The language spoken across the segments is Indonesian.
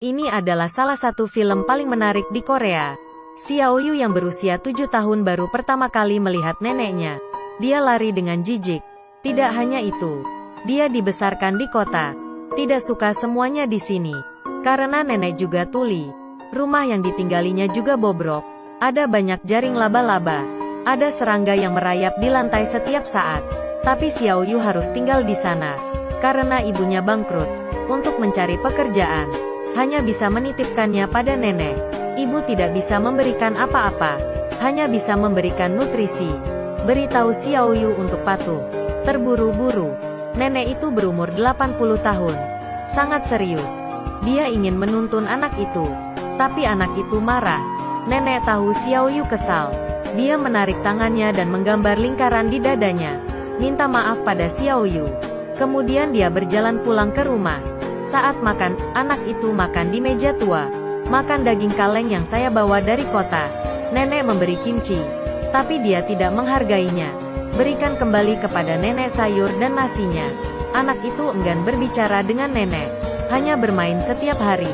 Ini adalah salah satu film paling menarik di Korea. Xiaoyu yang berusia 7 tahun baru pertama kali melihat neneknya. Dia lari dengan jijik. Tidak hanya itu, dia dibesarkan di kota. Tidak suka semuanya di sini. Karena nenek juga tuli. Rumah yang ditinggalinya juga bobrok. Ada banyak jaring laba-laba. Ada serangga yang merayap di lantai setiap saat. Tapi Xiaoyu harus tinggal di sana. Karena ibunya bangkrut. Untuk mencari pekerjaan, hanya bisa menitipkannya pada nenek. Ibu tidak bisa memberikan apa-apa. Hanya bisa memberikan nutrisi. Beritahu Xiaoyu untuk patuh. Terburu-buru. Nenek itu berumur 80 tahun. Sangat serius. Dia ingin menuntun anak itu. Tapi anak itu marah. Nenek tahu Xiaoyu kesal. Dia menarik tangannya dan menggambar lingkaran di dadanya. Minta maaf pada Xiaoyu. Kemudian dia berjalan pulang ke rumah. Saat makan, anak itu makan di meja tua. Makan daging kaleng yang saya bawa dari kota. Nenek memberi kimchi. Tapi dia tidak menghargainya. Berikan kembali kepada nenek sayur dan nasinya. Anak itu enggan berbicara dengan nenek. Hanya bermain setiap hari.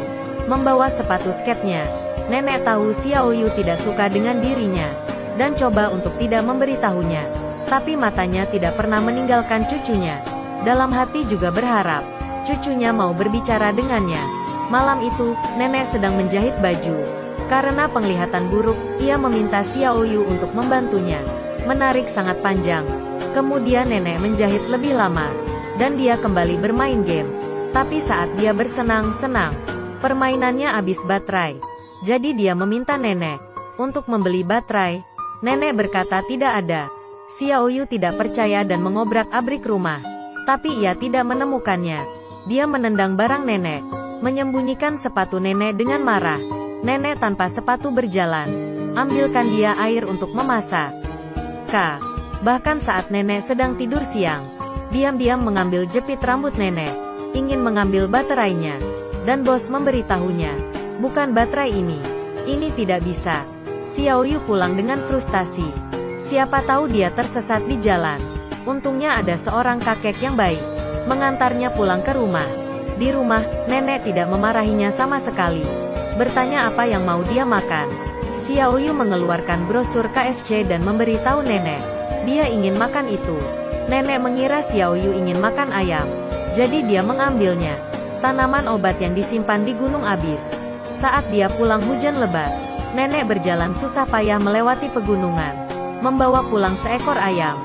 Membawa sepatu skatenya. Nenek tahu Xiaoyu tidak suka dengan dirinya. Dan coba untuk tidak memberitahunya. Tapi matanya tidak pernah meninggalkan cucunya. Dalam hati juga berharap cucunya mau berbicara dengannya. Malam itu, nenek sedang menjahit baju. Karena penglihatan buruk, ia meminta Xiaoyu untuk membantunya. Menarik sangat panjang. Kemudian nenek menjahit lebih lama. Dan dia kembali bermain game. Tapi saat dia bersenang-senang, permainannya habis baterai. Jadi dia meminta nenek untuk membeli baterai. Nenek berkata tidak ada. Xiaoyu tidak percaya dan mengobrak-abrik rumah. Tapi ia tidak menemukannya. Dia menendang barang nenek. Menyembunyikan sepatu nenek dengan marah. Nenek tanpa sepatu berjalan. Ambilkan dia air untuk memasak. Bahkan saat nenek sedang tidur siang, diam-diam mengambil jepit rambut nenek. Ingin mengambil baterainya. Dan bos memberitahunya, bukan baterai ini. Ini tidak bisa. Xiaoyu pulang dengan frustasi. Siapa tahu dia tersesat di jalan. Untungnya ada seorang kakek yang baik. Mengantarnya pulang ke rumah. Di rumah, nenek tidak memarahinya sama sekali. Bertanya apa yang mau dia makan. Xiaoyu mengeluarkan brosur KFC dan memberitahu nenek. Dia ingin makan itu. Nenek mengira Xiaoyu ingin makan ayam. Jadi dia mengambilnya. Tanaman obat yang disimpan di gunung habis. Saat dia pulang hujan lebat. Nenek berjalan susah payah melewati pegunungan. Membawa pulang seekor ayam.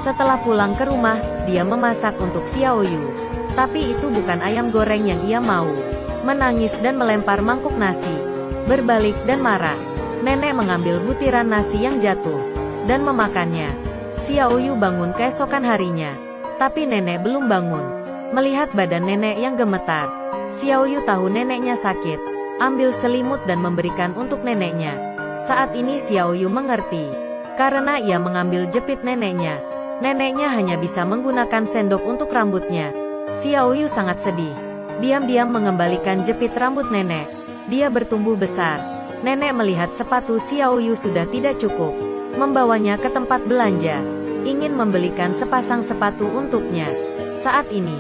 Setelah pulang ke rumah, dia memasak untuk Xiaoyu. Tapi itu bukan ayam goreng yang ia mau. Menangis dan melempar mangkuk nasi. Berbalik dan marah. Nenek mengambil butiran nasi yang jatuh. Dan memakannya. Xiaoyu bangun keesokan harinya. Tapi nenek belum bangun. Melihat badan nenek yang gemetar. Xiaoyu tahu neneknya sakit. Ambil selimut dan memberikan untuk neneknya. Saat ini Xiaoyu mengerti. Karena ia mengambil jepit neneknya. Neneknya hanya bisa menggunakan sendok untuk rambutnya. Xiaoyu sangat sedih. Diam-diam mengembalikan jepit rambut nenek. Dia bertumbuh besar. Nenek melihat sepatu Xiaoyu sudah tidak cukup. Membawanya ke tempat belanja. Ingin membelikan sepasang sepatu untuknya. Saat ini,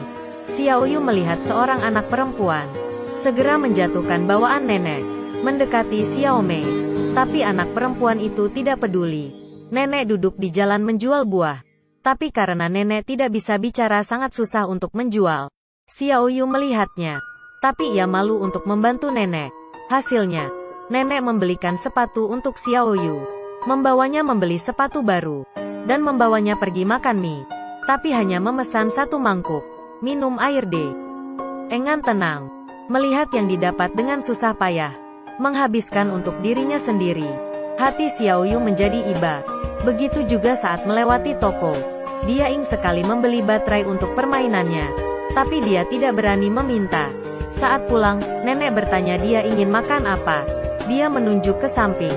Xiaoyu melihat seorang anak perempuan. Segera menjatuhkan bawaan nenek. Mendekati Xiaomei. Tapi anak perempuan itu tidak peduli. Nenek duduk di jalan menjual buah. Tapi karena nenek tidak bisa bicara sangat susah untuk menjual. Xiaoyu melihatnya. Tapi ia malu untuk membantu nenek. Hasilnya, nenek membelikan sepatu untuk Xiaoyu. Membawanya membeli sepatu baru. Dan membawanya pergi makan mie. Tapi hanya memesan satu mangkuk. Minum air deh. Engan tenang. Melihat yang didapat dengan susah payah. Menghabiskan untuk dirinya sendiri. Hati Xiaoyu menjadi iba. Begitu juga saat melewati toko. Dia ingin sekali membeli baterai untuk permainannya. Tapi dia tidak berani meminta. Saat pulang, nenek bertanya dia ingin makan apa. Dia menunjuk ke samping.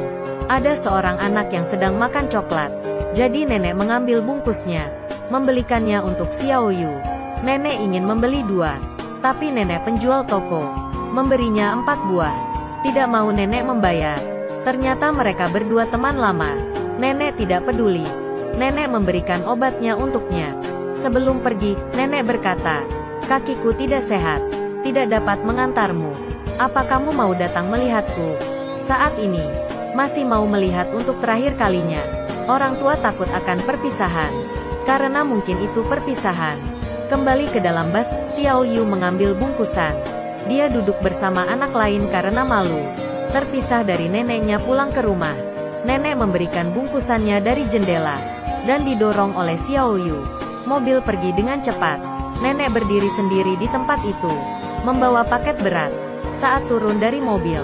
Ada seorang anak yang sedang makan coklat. Jadi nenek mengambil bungkusnya. Membelikannya untuk Xiaoyu. Nenek ingin membeli 2. Tapi nenek penjual toko memberinya 4 buah. Tidak mau nenek membayar. Ternyata mereka berdua teman lama. Nenek tidak peduli. Nenek memberikan obatnya untuknya. Sebelum pergi, nenek berkata, "Kakiku tidak sehat, tidak dapat mengantarmu. Apa kamu mau datang melihatku? Saat ini, masih mau melihat untuk terakhir kalinya. Orang tua takut akan perpisahan. Karena mungkin itu perpisahan. Kembali ke dalam bus, Xiao Yu mengambil bungkusan. Dia duduk bersama anak lain karena malu. Terpisah dari neneknya pulang ke rumah. Nenek memberikan bungkusannya dari jendela. Dan didorong oleh Xiao Yu. Mobil pergi dengan cepat. Nenek berdiri sendiri di tempat itu. Membawa paket berat. Saat turun dari mobil,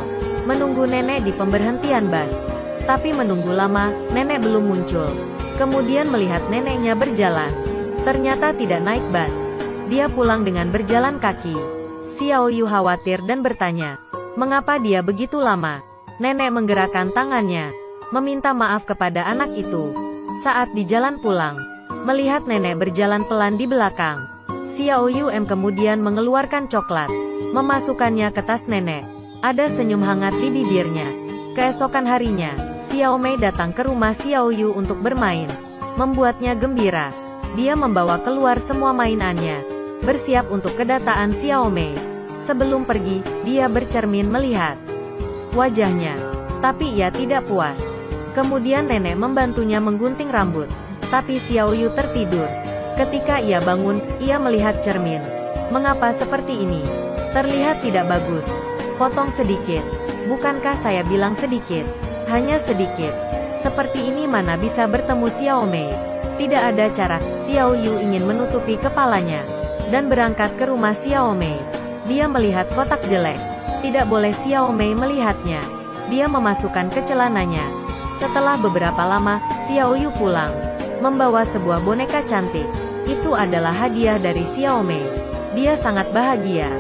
menunggu nenek di pemberhentian bus. Tapi menunggu lama, nenek belum muncul. Kemudian melihat neneknya berjalan. Ternyata tidak naik bus. Dia pulang dengan berjalan kaki. Xiao Yu khawatir dan bertanya, mengapa dia begitu lama? Nenek menggerakkan tangannya, meminta maaf kepada anak itu. Saat di jalan pulang, melihat nenek berjalan pelan di belakang, Xiao Yu kemudian mengeluarkan coklat, memasukkannya ke tas nenek. Ada senyum hangat di bibirnya. Keesokan harinya, Xiao Mei datang ke rumah Xiao Yu untuk bermain. Membuatnya gembira. Dia membawa keluar semua mainannya, bersiap untuk kedatangan Xiao Mei. Sebelum pergi, dia bercermin melihat wajahnya. Tapi ia tidak puas. Kemudian nenek membantunya menggunting rambut. Tapi Xiao Yu tertidur. Ketika ia bangun, ia melihat cermin. Mengapa seperti ini? Terlihat tidak bagus. Potong sedikit. Bukankah saya bilang sedikit? Hanya sedikit. Seperti ini mana bisa bertemu Xiao Mei? Tidak ada cara. Xiao Yu ingin menutupi kepalanya dan berangkat ke rumah Xiao Mei. Dia melihat kotak jelek. Tidak boleh Xiao Mei melihatnya. Dia memasukkan ke celananya. Setelah beberapa lama, Xiao Yu pulang, membawa sebuah boneka cantik. Itu adalah hadiah dari Xiao Mei. Dia sangat bahagia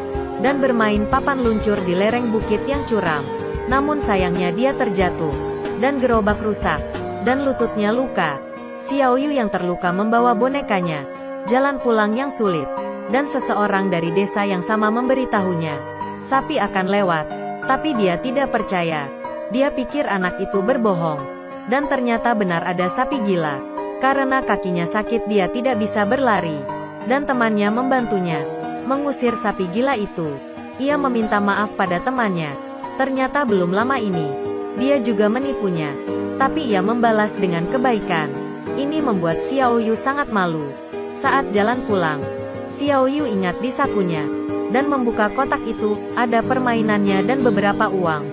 dan bermain papan luncur di lereng bukit yang curam. Namun sayangnya dia terjatuh dan gerobak rusak dan lututnya luka. Xiao Yu yang terluka membawa bonekanya. Jalan pulang yang sulit. Dan seseorang dari desa yang sama memberitahunya, sapi akan lewat. Tapi dia tidak percaya. Dia pikir anak itu berbohong. Dan ternyata benar ada sapi gila. Karena kakinya sakit dia tidak bisa berlari. Dan temannya membantunya mengusir sapi gila itu. Ia meminta maaf pada temannya. Ternyata belum lama ini, dia juga menipunya. Tapi ia membalas dengan kebaikan. Ini membuat Xiao Yu sangat malu. Saat jalan pulang, Xiao Yu ingat di sakunya. Dan membuka kotak itu, ada permainannya dan beberapa uang.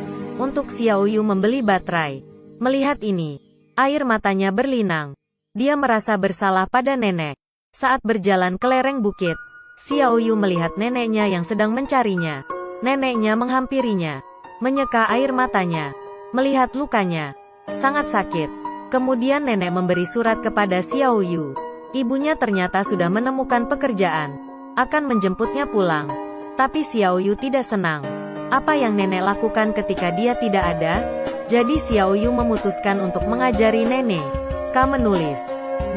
Untuk Xiao Yu membeli baterai. Melihat ini, air matanya berlinang. Dia merasa bersalah pada nenek. Saat berjalan ke lereng bukit, Xiao Yu melihat neneknya yang sedang mencarinya. Neneknya menghampirinya, menyeka air matanya, melihat lukanya. Sangat sakit. Kemudian nenek memberi surat kepada Xiao Yu. Ibunya ternyata sudah menemukan pekerjaan, akan menjemputnya pulang. Tapi Xiao Yu tidak senang. Apa yang nenek lakukan ketika dia tidak ada? Jadi Xiao Yu memutuskan untuk mengajari nenek menulis.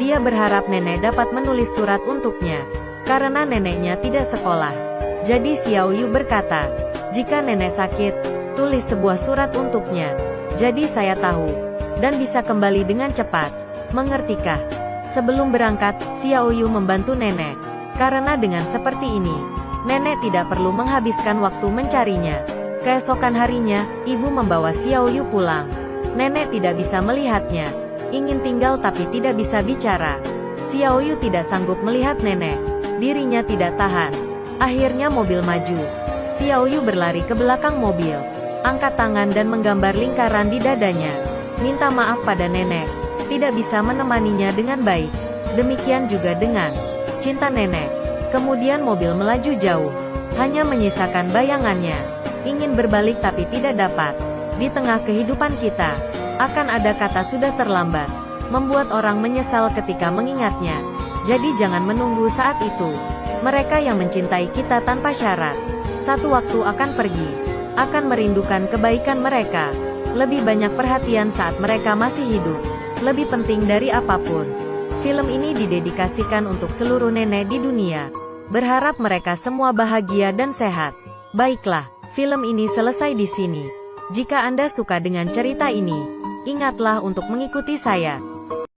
Dia berharap nenek dapat menulis surat untuknya. Karena neneknya tidak sekolah. Jadi Xiao Yu berkata, jika nenek sakit, tulis sebuah surat untuknya. Jadi saya tahu. Dan bisa kembali dengan cepat. Mengertikah? Sebelum berangkat, Xiao Yu membantu nenek. Karena dengan seperti ini, nenek tidak perlu menghabiskan waktu mencarinya. Keesokan harinya, ibu membawa Xiao Yu pulang. Nenek tidak bisa melihatnya. Ingin tinggal tapi tidak bisa bicara. Xiao Yu tidak sanggup melihat nenek. Dirinya tidak tahan. Akhirnya mobil maju. Xiao Yu berlari ke belakang mobil. Angkat tangan dan menggambar lingkaran di dadanya. Minta maaf pada nenek. Tidak bisa menemaninya dengan baik. Demikian juga dengan cinta nenek. Kemudian mobil melaju jauh. Hanya menyisakan bayangannya. Ingin berbalik tapi tidak dapat. Di tengah kehidupan kita, akan ada kata sudah terlambat. Membuat orang menyesal ketika mengingatnya. Jadi jangan menunggu saat itu. Mereka yang mencintai kita tanpa syarat, satu waktu akan pergi. Akan merindukan kebaikan mereka. Lebih banyak perhatian saat mereka masih hidup. Lebih penting dari apapun. Film ini didedikasikan untuk seluruh nenek di dunia. Berharap mereka semua bahagia dan sehat. Baiklah, film ini selesai di sini. Jika Anda suka dengan cerita ini, ingatlah untuk mengikuti saya.